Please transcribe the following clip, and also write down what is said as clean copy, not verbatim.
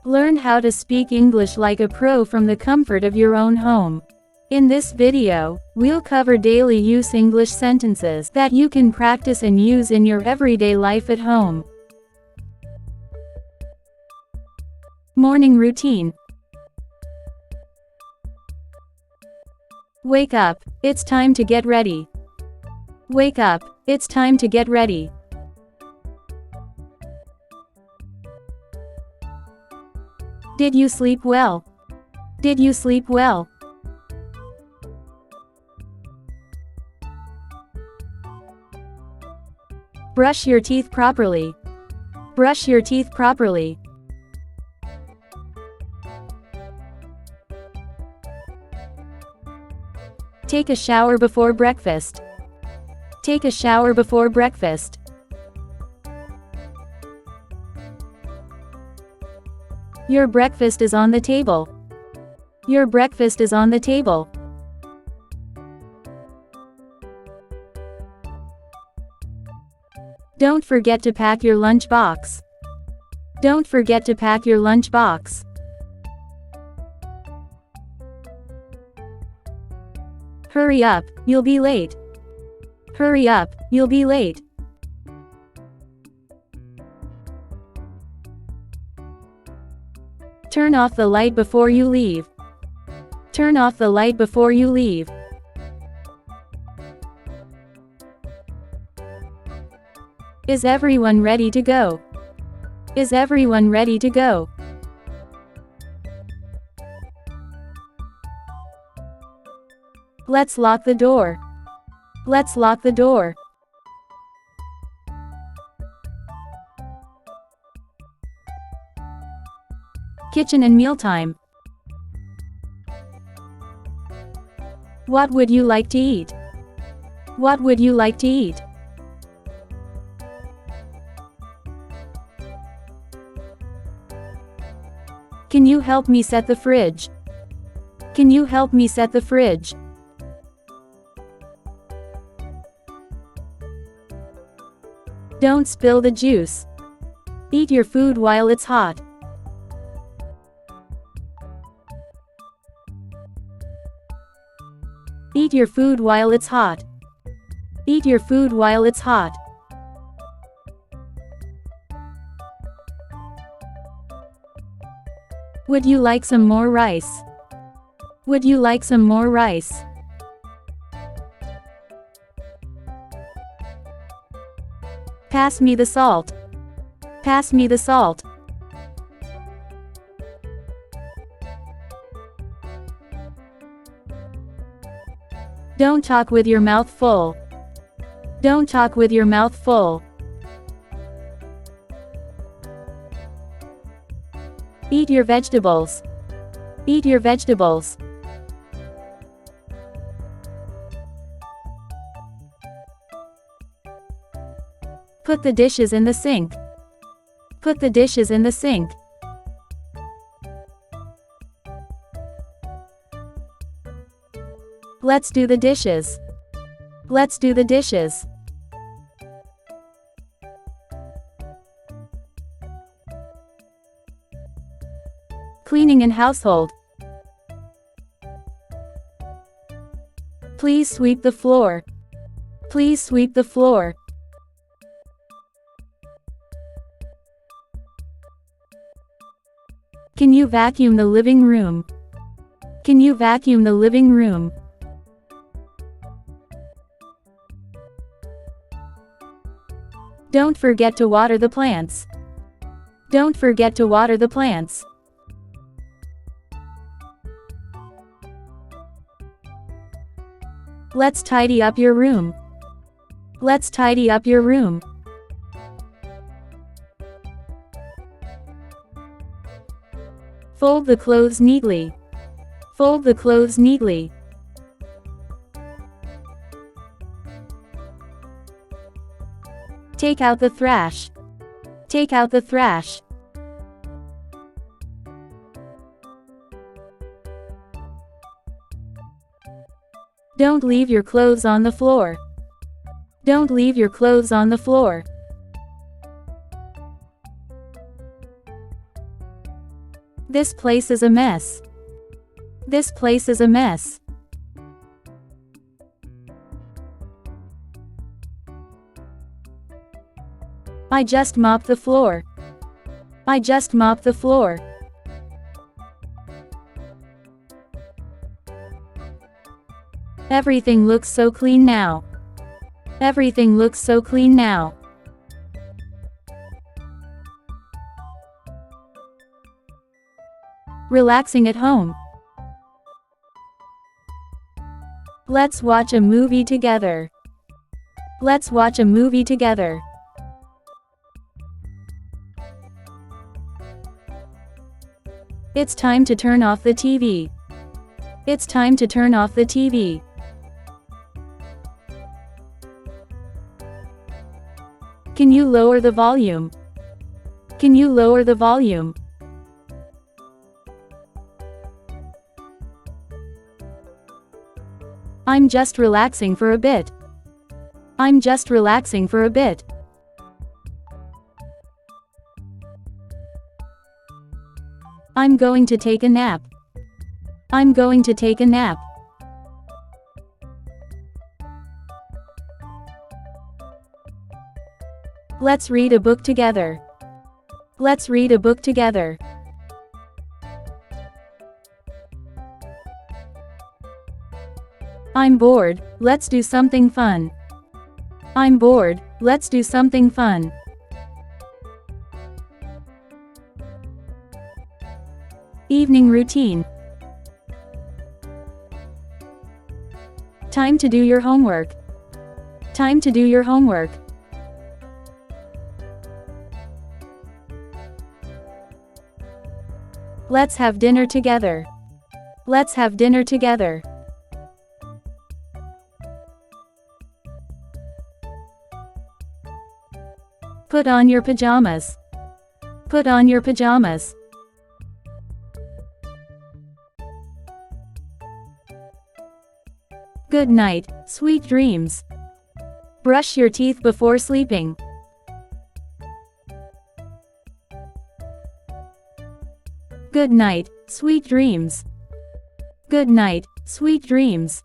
Learn how to speak English like a pro from the comfort of your own home. In this video, we'll cover daily use English sentences that you can practice and use in your everyday life at home. Morning routine. Wake up, it's time to get ready. Wake up, it's time to get ready. Did you sleep well? Did you sleep well? Brush your teeth properly. Brush your teeth properly. Take a shower before breakfast. Take a shower before breakfast. Your breakfast is on the table. Your breakfast is on the table. Don't forget to pack your lunchbox. Don't forget to pack your lunchbox. Hurry up, you'll be late. Hurry up, you'll be late. Turn off the light before you leave. Turn off the light before you leave. Is everyone ready to go? Is everyone ready to go? Let's lock the door. Let's lock the door. Kitchen and mealtime. What would you like to eat? What would you like to eat? Can you help me set the fridge? Can you help me set the fridge? Don't spill the juice. Eat your food while it's hot. Eat your food while it's hot. Eat your food while it's hot. Would you like some more rice? Would you like some more rice? Pass me the salt. Pass me the salt. Don't talk with your mouth full. Don't talk with your mouth full. Eat your vegetables. Eat your vegetables. Put the dishes in the sink. Put the dishes in the sink. Let's do the dishes. Let's do the dishes. Cleaning and household. Please sweep the floor. Please sweep the floor. Can you vacuum the living room? Can you vacuum the living room? Don't forget to water the plants. Don't forget to water the plants. Let's tidy up your room. Let's tidy up your room. Fold the clothes neatly. Fold the clothes neatly. Take out the trash. Take out the trash. Don't leave your clothes on the floor. Don't leave your clothes on the floor. This place is a mess. This place is a mess. I just mopped the floor. I just mopped the floor. Everything looks so clean now. Everything looks so clean now. Relaxing at home. Let's watch a movie together. Let's watch a movie together. It's time to turn off the TV. It's time to turn off the TV. Can you lower the volume? Can you lower the volume? I'm just relaxing for a bit. I'm just relaxing for a bit. I'm going to take a nap. I'm going to take a nap. Let's read a book together. Let's read a book together. I'm bored, let's do something fun. I'm bored, let's do something fun. Evening routine. Time to do your homework. Time to do your homework. Let's have dinner together. Let's have dinner together. Put on your pajamas. Put on your pajamas. Good night, sweet dreams. Brush your teeth before sleeping. Good night, sweet dreams. Good night, sweet dreams.